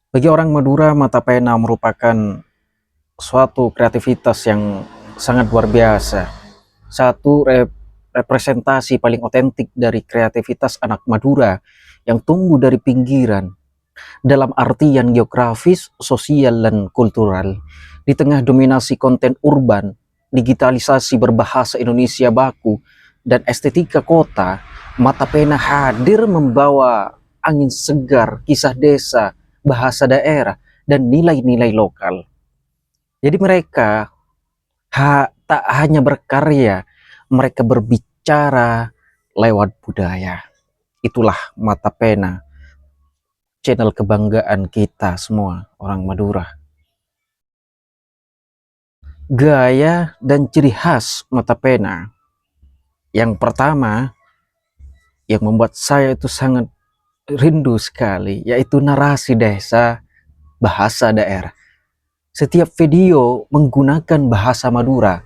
Bagi orang Madura, mata pena merupakan suatu kreativitas yang sangat luar biasa. Satu representasi paling otentik dari kreativitas anak Madura yang tumbuh dari pinggiran dalam artian geografis, sosial, dan kultural. Di tengah dominasi konten urban, digitalisasi berbahasa Indonesia baku, dan estetika kota, mata pena hadir membawa angin segar, kisah desa, bahasa daerah, dan nilai-nilai lokal. Jadi mereka tak hanya berkarya, mereka berbicara lewat budaya. Itulah mata pena, channel kebanggaan kita semua orang Madura. Gaya dan ciri khas mata pena. Yang pertama, yang membuat saya itu sangat rindu sekali, yaitu narasi desa, bahasa daerah. Setiap video menggunakan bahasa Madura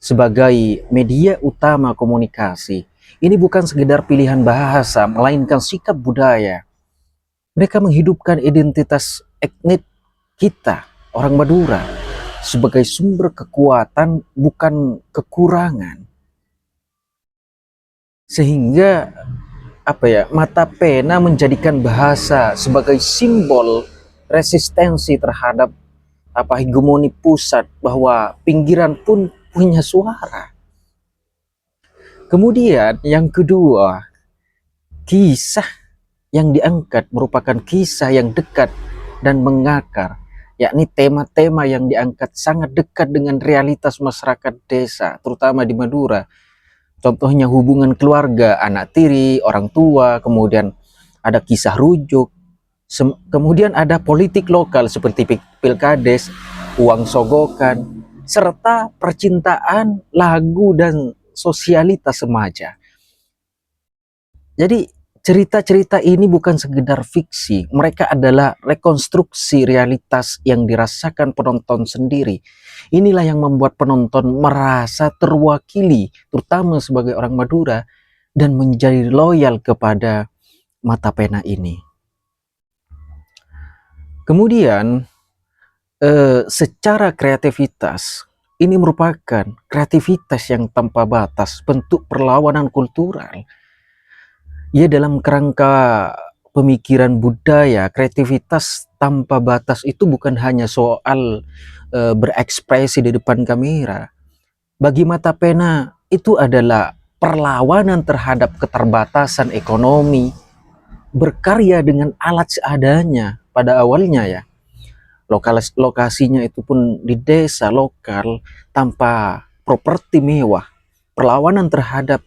sebagai media utama komunikasi. Ini bukan sekedar pilihan bahasa, melainkan sikap budaya. Mereka menghidupkan identitas etnik kita, orang Madura, sebagai sumber kekuatan, bukan kekurangan. Sehingga mata pena menjadikan bahasa sebagai simbol resistensi terhadap hegemoni pusat, bahwa pinggiran pun punya suara. Kemudian yang kedua, kisah yang diangkat merupakan kisah yang dekat dan mengakar, yakni tema-tema yang diangkat sangat dekat dengan realitas masyarakat desa, terutama di Madura. Contohnya hubungan keluarga, anak tiri, orang tua, kemudian ada kisah rujuk, kemudian ada politik lokal seperti pilkades, uang sogokan, serta percintaan, lagu, dan sosialitas remaja. Jadi cerita-cerita ini bukan sekedar fiksi, mereka adalah rekonstruksi realitas yang dirasakan penonton sendiri. Inilah yang membuat penonton merasa terwakili, terutama sebagai orang Madura, dan menjadi loyal kepada mata pena ini. Kemudian, secara kreativitas, ini merupakan kreativitas yang tanpa batas, bentuk perlawanan kultural. Ya, dalam kerangka pemikiran budaya, kreativitas tanpa batas itu bukan hanya soal berekspresi di depan kamera. Bagi mata pena, itu adalah perlawanan terhadap keterbatasan ekonomi, berkarya dengan alat seadanya pada awalnya ya. Lokasinya itu pun di desa lokal tanpa properti mewah. Perlawanan terhadap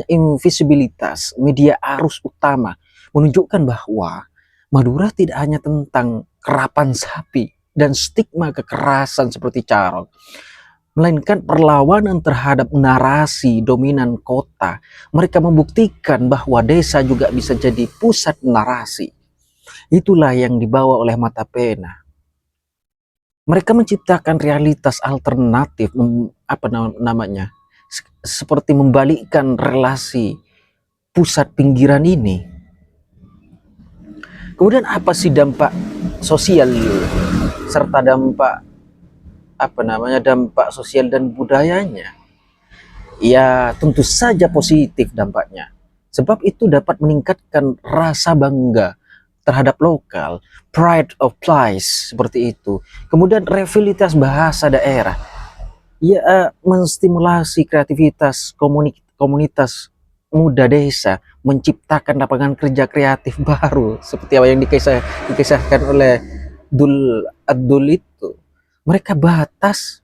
invisibilitas media arus utama menunjukkan bahwa Madura tidak hanya tentang kerapan sapi dan stigma kekerasan seperti Carol, melainkan perlawanan terhadap narasi dominan kota. Mereka membuktikan bahwa desa juga bisa jadi pusat narasi. Itulah yang dibawa oleh mata pena. Mereka menciptakan realitas alternatif, seperti membalikkan relasi pusat pinggiran ini. Kemudian apa sih dampak sosial serta dampak dampak sosial dan budayanya? Ya, tentu saja positif dampaknya. Sebab itu dapat meningkatkan rasa bangga terhadap lokal, pride of place, seperti itu. Kemudian revitalitas bahasa daerah. Ya, menstimulasi kreativitas komunitas muda desa, menciptakan lapangan kerja kreatif baru seperti apa yang dikisahkan oleh Dul Abdul itu. Mereka batas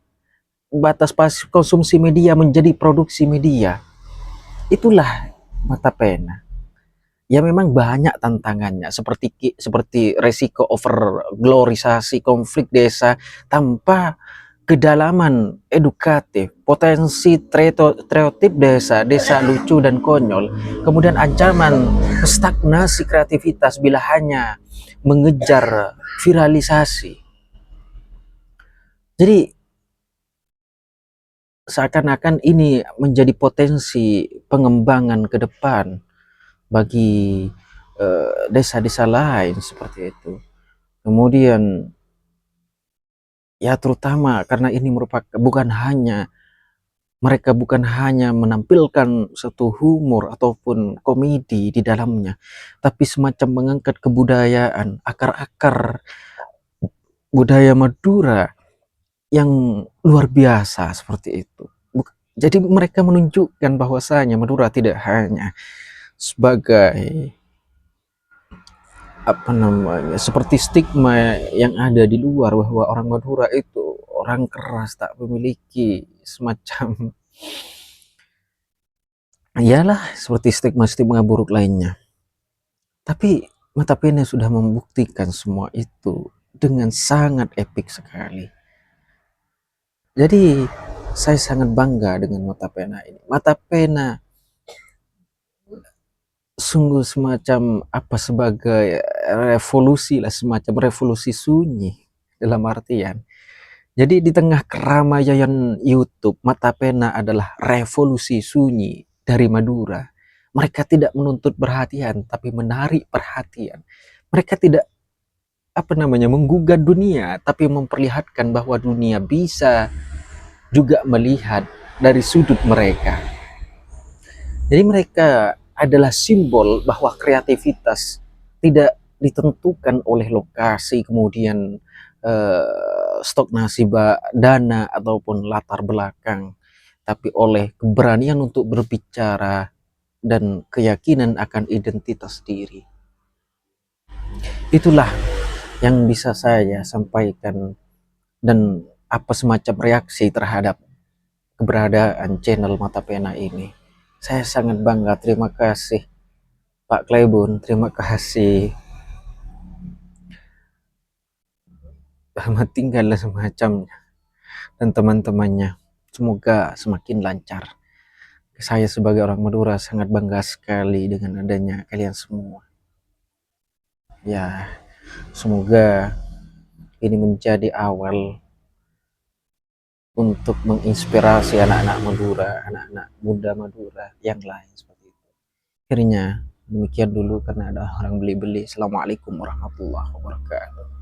konsumsi media menjadi produksi media. Itulah mata pena. Ya, memang banyak tantangannya, seperti resiko overglorisasi konflik desa tanpa kedalaman edukatif, potensi stereotip desa lucu dan konyol, kemudian ancaman stagnasi kreativitas bila hanya mengejar viralisasi. Jadi seakan-akan ini menjadi potensi pengembangan ke depan bagi desa-desa lain seperti itu. Kemudian ya terutama karena ini merupakan mereka bukan hanya menampilkan satu humor ataupun komedi di dalamnya, tapi semacam mengangkat kebudayaan, akar-akar budaya Madura yang luar biasa seperti itu. Jadi mereka menunjukkan bahwasanya Madura tidak hanya sebagai seperti stigma yang ada di luar bahwa orang Madura itu orang keras, tak memiliki semacam iyalah seperti stigma-stigma buruk lainnya. Tapi Mata Pena sudah membuktikan semua itu dengan sangat epik sekali. Jadi saya sangat bangga dengan Mata Pena ini. Mata Pena sungguh semacam sebagai revolusi lah, semacam revolusi sunyi dalam artian. Jadi di tengah keramaian YouTube, Mata Pena adalah revolusi sunyi dari Madura. Mereka tidak menuntut perhatian, tapi menarik perhatian. Mereka tidak menggugah dunia, tapi memperlihatkan bahwa dunia bisa juga melihat dari sudut mereka. Jadi mereka adalah simbol bahwa kreativitas tidak ditentukan oleh lokasi, kemudian stok nasi dana ataupun latar belakang, tapi oleh keberanian untuk berbicara dan keyakinan akan identitas diri. Itulah yang bisa saya sampaikan dan semacam reaksi terhadap keberadaan channel Mata Pena ini. Saya sangat bangga, terima kasih Pak Klebon, terima kasih Ahmad Tinggal dan semacamnya dan teman-temannya. Semoga semakin lancar. Saya sebagai orang Madura sangat bangga sekali dengan adanya kalian semua. Ya, semoga ini menjadi awal untuk menginspirasi anak-anak Madura, anak-anak muda Madura yang lain seperti itu. Akhirnya demikian dulu karena ada orang beli-beli. Assalamualaikum warahmatullahi wabarakatuh.